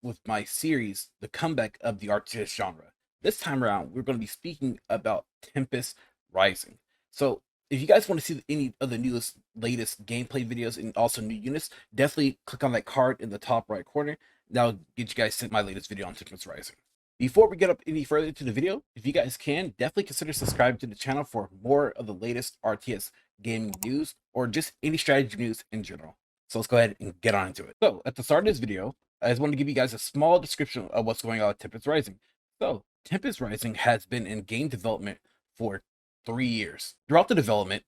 with my series, The Comeback of the RTS Genre. This time around, we're going to be speaking about Tempest Rising. So, if you guys want to see any of the newest, latest gameplay videos and also new units, definitely click on that card in the top right corner. That'll get you guys sent my latest video on Tempest Rising. Before we get up any further into the video, if you guys can, definitely consider subscribing to the channel for more of the latest RTS gaming news or just any strategy news in general. So let's go ahead and get on into it. So at the start of this video, I just wanted to give you guys a small description of what's going on with Tempest Rising. So Tempest Rising has been in game development for 3 years. Throughout the development,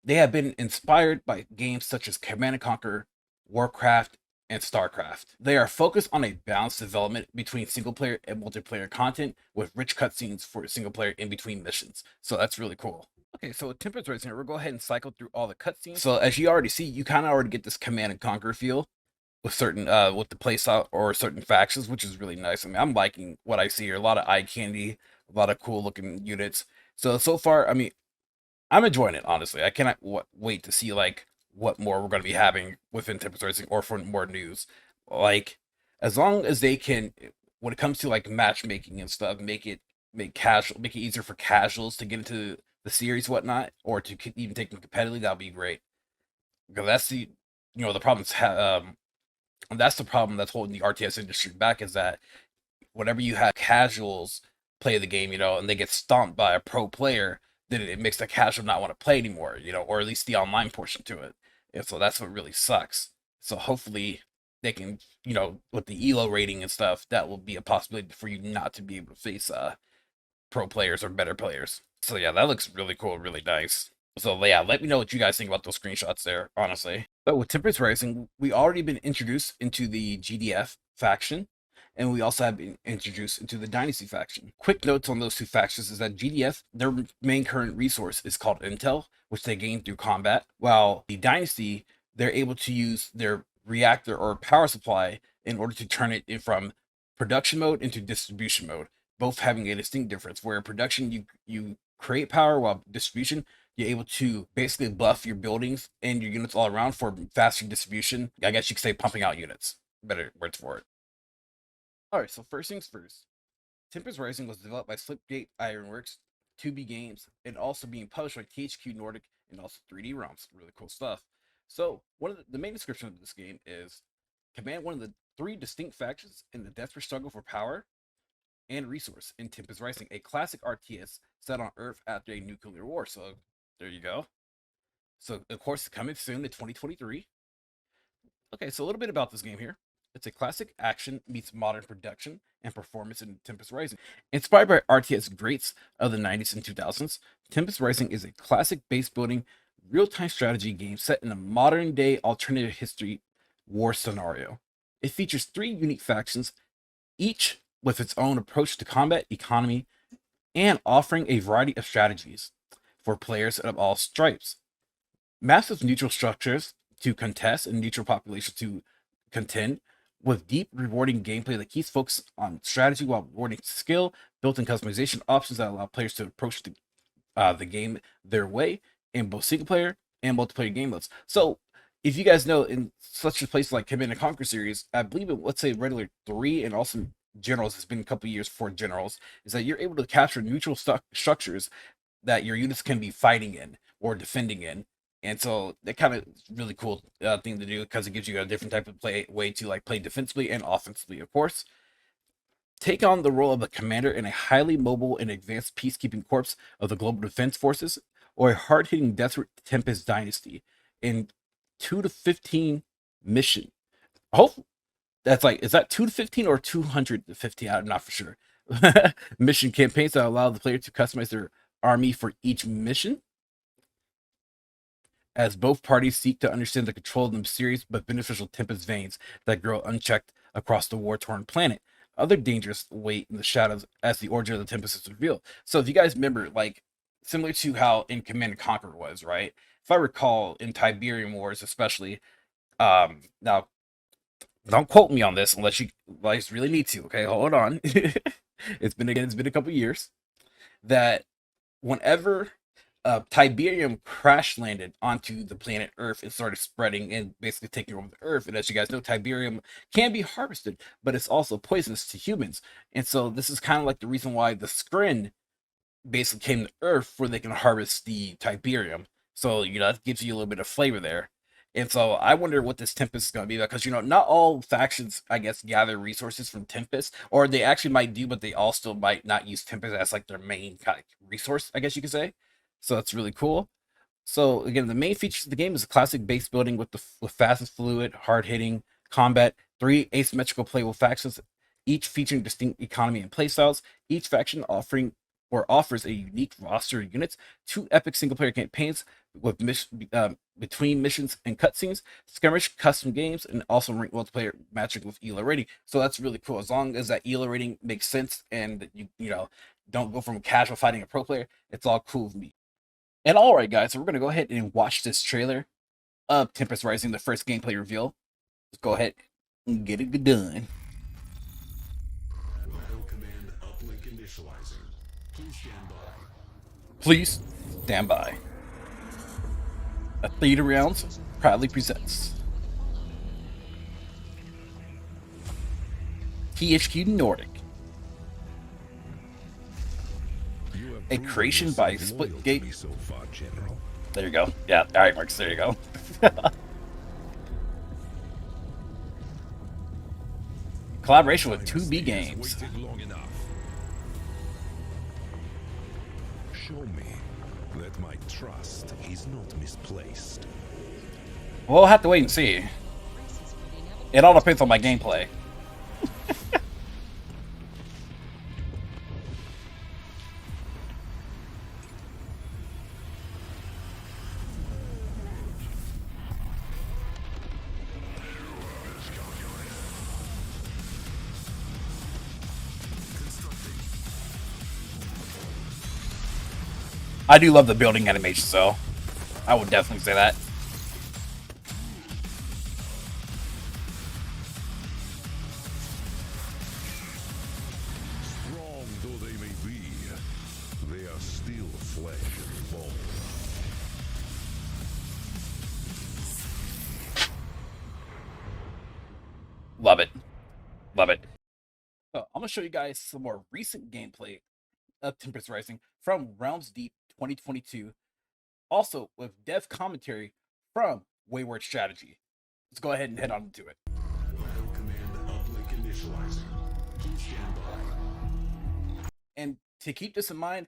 they have been inspired by games such as Command & Conquer, Warcraft, and StarCraft. They are focused on a balanced development between single player and multiplayer content with rich cutscenes for single player in between missions. So that's really cool. Okay, so with Tempest Rising, we'll go ahead and cycle through all the cutscenes. So as you already see, you kind of already get this Command and Conquer feel with certain with the playstyle or certain factions, which is really nice. I mean, I'm liking what I see here. A lot of eye candy, a lot of cool looking units. So far, I mean, I'm enjoying it, honestly. I cannot wait to see like what more we're going to be having within Tempest Rising or for more news. Like, as long as they can, when it comes to like matchmaking and stuff, make it easier for casuals to get into the series, whatnot, or to even take them competitively. That'll be great. Because that's the problem. That's the problem that's holding the RTS industry back, is that whenever you have casuals play the game, and they get stomped by a pro player, then it makes the casual not want to play anymore, or at least the online portion to it. And so that's what really sucks. So hopefully they can, with the ELO rating and stuff, that will be a possibility for you not to be able to face pro players or better players. So yeah, that looks really cool, really nice. So yeah, let me know what you guys think about those screenshots there, honestly. But with Tempest Rising, we already been introduced into the GDF faction, and we also have been introduced into the Dynasty faction. Quick notes on those two factions is that GDF, their main current resource is called Intel, which they gain through combat, while the Dynasty, they're able to use their reactor or power supply in order to turn it from production mode into distribution mode, both having a distinct difference. Where production, you create power, while distribution, you're able to basically buff your buildings and your units all around for faster distribution. I guess you could say pumping out units. Better words for it. Alright, so first things first. Tempest Rising was developed by Slipgate Ironworks, 2B Games, and also being published by THQ Nordic and also 3D Realms. Really cool stuff. So, one of the main description of this game is command one of the 3 distinct factions in the desperate struggle for power and resource in Tempest Rising, a classic RTS set on Earth after a nuclear war. So, there you go. So, of course, coming soon in 2023. Okay, so a little bit about this game here. It's a classic action meets modern production and performance in Tempest Rising. Inspired by RTS greats of the 90s and 2000s, Tempest Rising is a classic base building, real-time strategy game set in a modern-day alternative history war scenario. It features 3 unique factions, each with its own approach to combat, economy, and offering a variety of strategies for players of all stripes. Massive neutral structures to contest and neutral populations to contend, with deep, rewarding gameplay that keeps focus on strategy while rewarding skill, built-in customization options that allow players to approach the game their way in both single-player and multiplayer game modes. So, if you guys know, in such a place like Command & Conquer series, I believe it, let's say Regular 3 and also Generals, it's been a couple years before Generals, is that you're able to capture neutral structures that your units can be fighting in or defending in. And so that kind of really cool thing to do, because it gives you a different type of way to like play defensively and offensively, of course. Take on the role of a commander in a highly mobile and advanced peacekeeping corps of the Global Defense Forces, or a hard-hitting Desert Tempest Dynasty in 2 to 15 mission. Hope that's like, is that 2 to 15 or 200 to 15? I'm not for sure. Mission campaigns that allow the player to customize their army for each mission, as both parties seek to understand the control of the mysterious but beneficial Tempest veins that grow unchecked across the war-torn planet. Other dangers wait in the shadows as the origin of the Tempest is revealed. So if you guys remember, like, similar to how in Command & Conquer was, right? If I recall, in Tiberian Wars especially, now, don't quote me on this unless you guys really need to, okay? Hold on. It's been a couple years that whenever Tiberium crash landed onto the planet Earth and started spreading and basically taking over the Earth. And as you guys know, Tiberium can be harvested, but it's also poisonous to humans. And so this is kind of like the reason why the Skrin basically came to Earth where they can harvest the Tiberium. So, that gives you a little bit of flavor there. And so I wonder what this Tempest is going to be, because, not all factions, I guess, gather resources from Tempest, or they actually might do, but they all still might not use Tempest as like their main kind of resource, I guess you could say. So that's really cool. So again, the main features of the game is a classic base building with fast and fluid, hard-hitting combat, 3 asymmetrical playable factions, each featuring distinct economy and playstyles, each faction offers a unique roster of units, 2 epic single-player campaigns with between missions and cutscenes, skirmish, custom games, and also ranked multiplayer matching with ELO rating. So that's really cool. As long as that ELO rating makes sense and you don't go from casual fighting a pro player, it's all cool with me. And alright guys, so we're gonna go ahead and watch this trailer of Tempest Rising, the first gameplay reveal. Let's go ahead and get it done. Command uplink initializing. Please stand by. Please stand by. A Theater Rounds proudly presents THQ Nordic, a creation by Splitgate. So far, General. There you go. Yeah, alright Marcus, there you go. Collaboration with 2B Games. Waited long enough. Show me that my trust is not misplaced. We'll have to wait and see. It all depends on my gameplay. I do love the building animation, so I would definitely say that. Strong though they may be, they are still flesh and bone. Love it. Love it. So I'm going to show you guys some more recent gameplay of Tempest Rising from Realms Deep 2022. Also with dev commentary from Wayward Strategy. Let's go ahead and head on into it. Command uplink initializing. Please stand by. And to keep this in mind,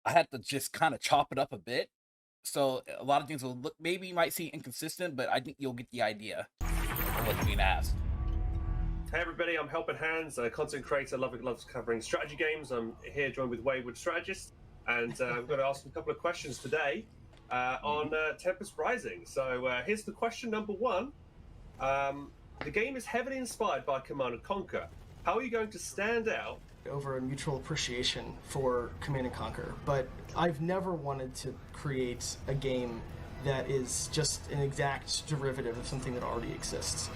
I had to just kind of chop it up a bit. So a lot of things will look, maybe you might see inconsistent, but I think you'll get the idea of what's being asked. Hey everybody, I'm Helping Hands, a content creator, loves covering strategy games. I'm here joined with Wayward Strategist, and I'm going to ask a couple of questions today on Tempest Rising. So here's the question number 1. The game is heavily inspired by Command & Conquer. How are you going to stand out? Over a mutual appreciation for Command & Conquer, but I've never wanted to create a game that is just an exact derivative of something that already exists.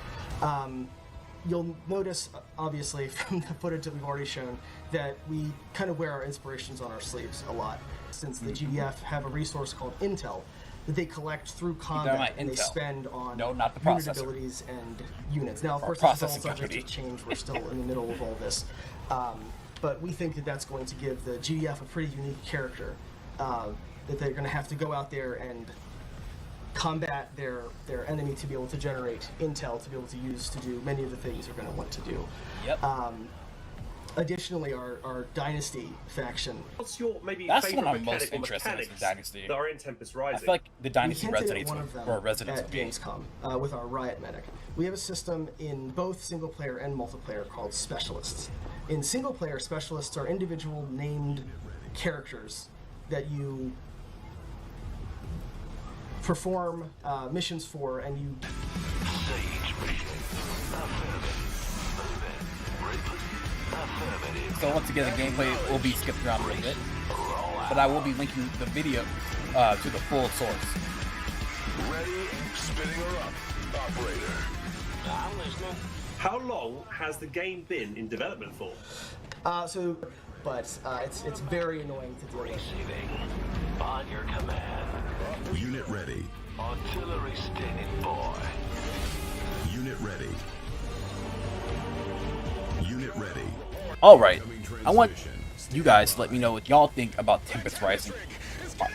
You'll notice, obviously, from the footage that we've already shown, that we kind of wear our inspirations on our sleeves a lot. Since the GDF have a resource called Intel that they collect through combat and they spend on unit abilities and units. Now, of course, this is all subject to change. We're still in the middle of all this. But we think that that's going to give the GDF a pretty unique character, that they're going to have to go out there and combat their enemy to be able to generate intel to be able to use to do many of the things they're going to want to do. Yep. Additionally, our Dynasty faction. What's your maybe That's favorite one I'm most mechanic or interested in, is mechanics the Dynasty. that are in Tempest Rising? I feel like the Dynasty We hinted resonates at one of them or resonates at with me. Gamescom with our Riot Medic. We have a system in both single player and multiplayer called Specialists. In single player, Specialists are individual named characters that you perform missions for, and you So once again, the gameplay will be skipped around a little bit, but I will be linking the video to the full source. Ready? Spinning her up. Operator. How long has the game been in development for? So but it's very annoying to deal with. Receiving. On your command. Unit ready. Artillery standing by. Unit ready. Unit ready. All right, I want you guys to let me know what y'all think about Tempest Rising.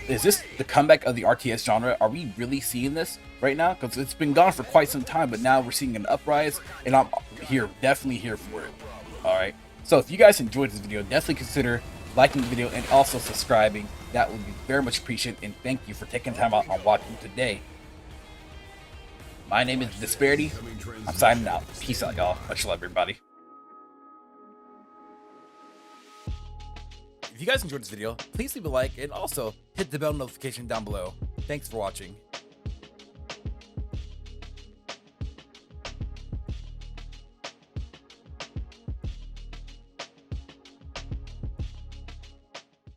Is this the comeback of the RTS genre? Are we really seeing this right now? Because it's been gone for quite some time, but now we're seeing an uprise, and I'm here, definitely here for it. All right. So if you guys enjoyed this video, definitely consider liking the video and also subscribing. That would be very much appreciated, and thank you for taking time out on watching today. My name is DisBearity. I'm signing out. Peace out, y'all. Much love, everybody. If you guys enjoyed this video, please leave a like and also hit the bell notification down below. Thanks for watching.